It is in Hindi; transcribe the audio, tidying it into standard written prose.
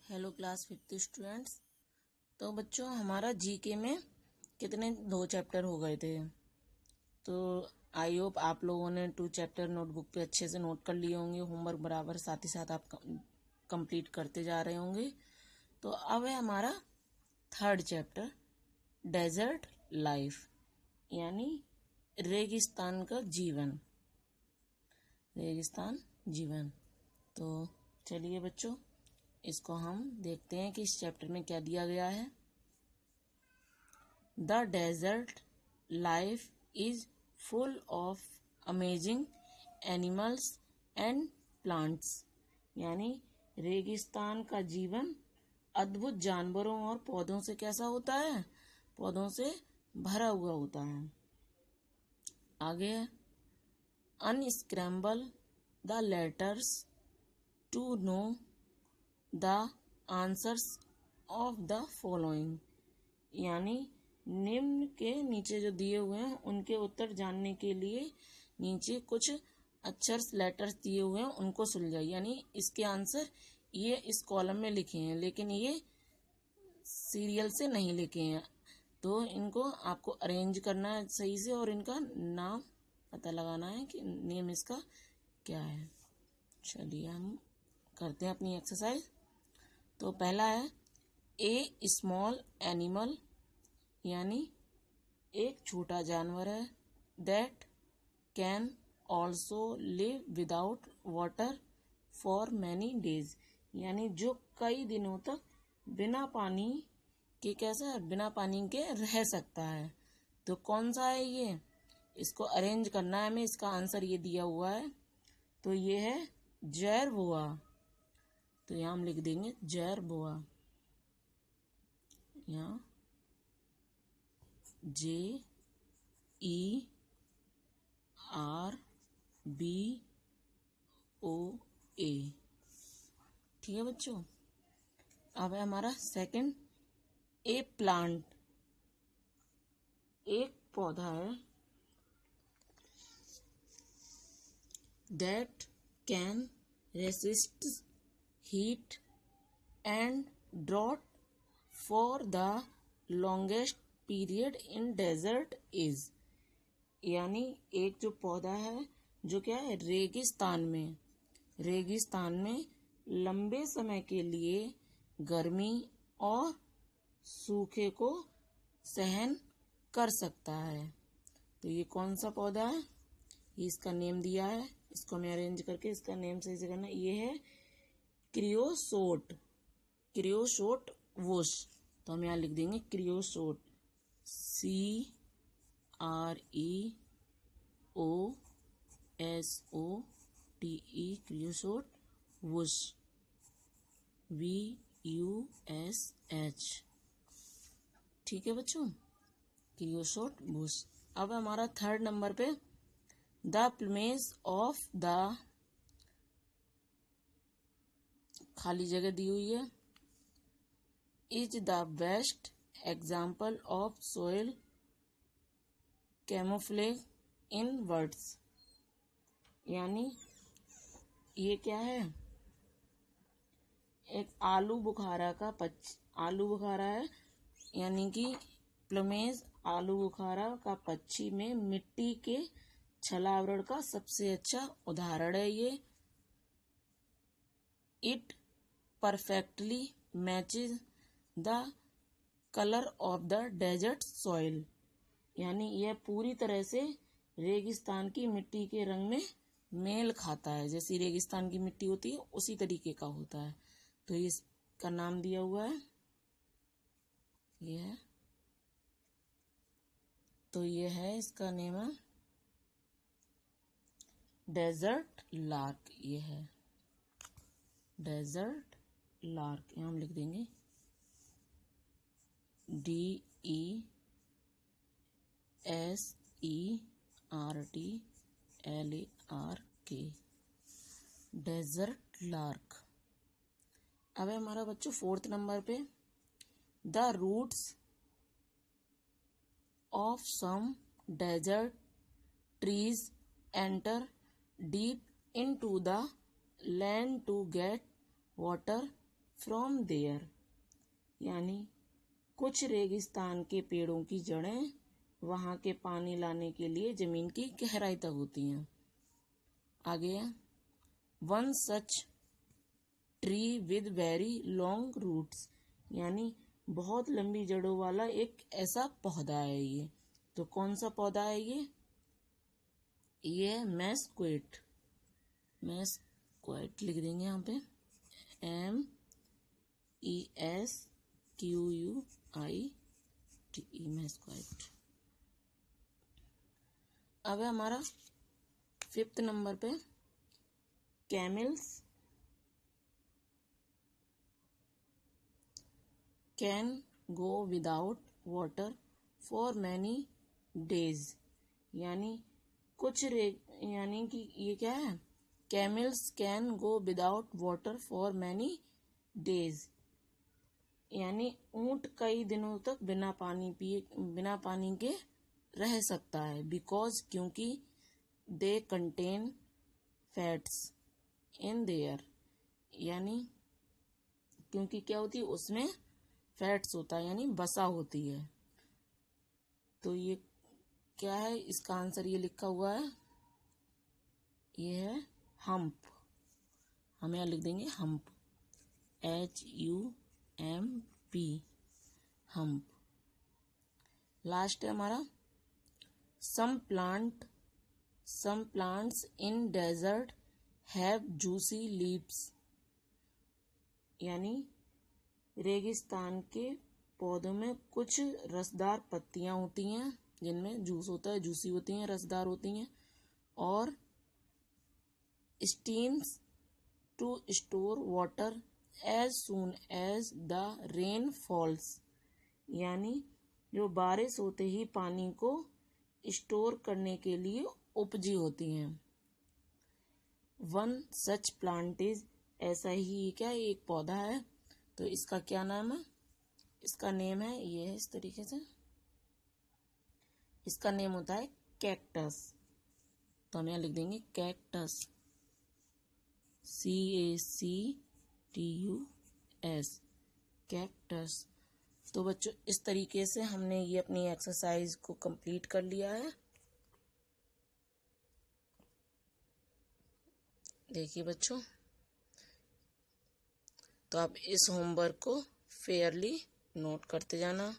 Hello class 5th students. तो बच्चों हमारा जीके में कितने 2 चैप्टर हो गए थे। तो आई होप आप लोगों ने 2 चैप्टर नोटबुक पे अच्छे से नोट कर लिए होंगे। होमवर्क बराबर साथ ही साथ आप कंप्लीट करते जा रहे होंगे। तो अब है हमारा 3rd चैप्टर डेजर्ट लाइफ, यानी रेगिस्तान का जीवन। रेगिस्तान जीवन। तो चलिए बच्चों, इसको हम देखते हैं कि इस चैप्टर में क्या दिया गया है। The desert life is full of amazing animals and plants, यानी रेगिस्तान का जीवन अद्भुत जानवरों और पौधों से कैसा होता है, पौधों से भरा हुआ होता है। आगे unscramble the letters to know the answers of the following, यानी निम्न के नीचे जो दिए हुए हैं उनके उत्तर जानने के लिए नीचे कुछ अक्षर लेटर्स दिए हुए हैं, उनको सुलझाइए। यानी इसके आंसर ये इस कॉलम में लिखे हैं, लेकिन ये सीरियल से नहीं लिखे हैं। तो इनको आपको अरेंज करना है सही से और इनका नाम पता लगाना है कि नेम इसका क्या है। चलिए हम करते हैं अपनी एक्सरसाइज। तो पहला है ए स्मॉल एनिमल, यानी एक छोटा जानवर है। That can also live without water for many days, यानी जो कई दिनों तक बिना पानी के कैसा है, बिना पानी के रह सकता है। तो कौन सा है ये, इसको अरेंज करना है हमें। इसका आंसर ये दिया हुआ है, तो ये है जैरबोआ। तो यहाँ हम लिख देंगे जैरबोआ, यहाँ JERBOA। ठीक है बच्चों। अब है हमारा सेकंड ए प्लांट, एक पौधा है। That can resist heat and drought for the longest period in desert is, यानी एक जो पौधा है जो क्या है, रेगिस्तान में लंबे समय के लिए गर्मी और सूखे को सहन कर सकता है। तो ये कौन सा पौधा है, ये इसका नेम दिया है। इसको मैं अरेंज करके इसका नेम सही से करना। ये है क्रियोसोट, क्रियोसोट वुश। तो हम यहाँ लिख देंगे क्रियोसोट, CREOSOTE, क्रियोसोट वुश, VUSH। ठीक है बच्चों, क्रियोसोट वुश। अब हमारा 3rd नंबर पे द प्लमेज ऑफ द, खाली जगह दी हुई है, is the best example of soil camouflage in words, यानी ये क्या है, एक आलू बुखारा है, यानी कि प्लमेज आलू बुखारा का पक्षी में मिट्टी के छलावरण का सबसे अच्छा उदाहरण है ये। It perfectly matches the colour of the desert soil, यानी यह पूरी तरह से रेगिस्तान की मिट्टी के रंग में मेल खाता है। जैसी रेगिस्तान की मिट्टी होती है उसी तरीके का होता है। तो इसका नाम दिया हुआ है, ये है, तो ये है, इसका नेम है डेजर्ट लार्क। ये है डेजर्ट लार्क, यहाँ हम लिख देंगे DESERTLARK, डेजर्ट लार्क। अब है हमारा बच्चों 4th नंबर पे the roots of some desert trees enter deep into the land to get water from there, यानी कुछ रेगिस्तान के पेड़ों की जड़ें वहां के पानी लाने के लिए जमीन की गहराई तक होती हैं। आगे है, one such tree with very long roots, यानी बहुत लंबी जड़ों वाला एक ऐसा पौधा है ये। तो कौन सा पौधा है ये मैस्क्वेट। मैस्क्वेट लिख देंगे यहाँ पे, MESQUITE, मैस्क्वेट। अब है हमारा 5th नंबर पे, camels can go without water for many days, यानी यानी कि ये क्या है, camels can go without water for many days, यानी ऊंट कई दिनों तक बिना पानी के रह सकता है। बिकॉज, क्योंकि they contain fats in their, यानी क्योंकि क्या होती है, उसमें फैट्स होता है, यानी वसा होती है। तो ये क्या है, इसका आंसर ये लिखा हुआ है, ये है हम्प। हम यहाँ लिख देंगे हम्प, HUMP, हम्प। लास्ट है हमारा, some plants in desert have juicy leaves, यानी रेगिस्तान के पौधों में कुछ रसदार पत्तियां होती हैं जिनमें जूस होता है, जूसी होती हैं, रसदार होती हैं। और stems to store water as soon as the rain falls, यानी जो बारिश होते ही पानी को स्टोर करने के लिए उपजी होती हैं। वन सच प्लांट इज, ऐसा ही क्या एक पौधा है, तो इसका क्या नाम है, इसका नेम है, ये है इस तरीके से, इसका नेम होता है कैक्टस। तो हम यहाँ लिख देंगे कैक्टस, CACTUS, कैक्टस। तो बच्चों इस तरीके से हमने ये अपनी एक्सरसाइज को कंप्लीट कर लिया है। देखिए बच्चों, तो आप इस होमवर्क को फेयरली नोट करते जाना।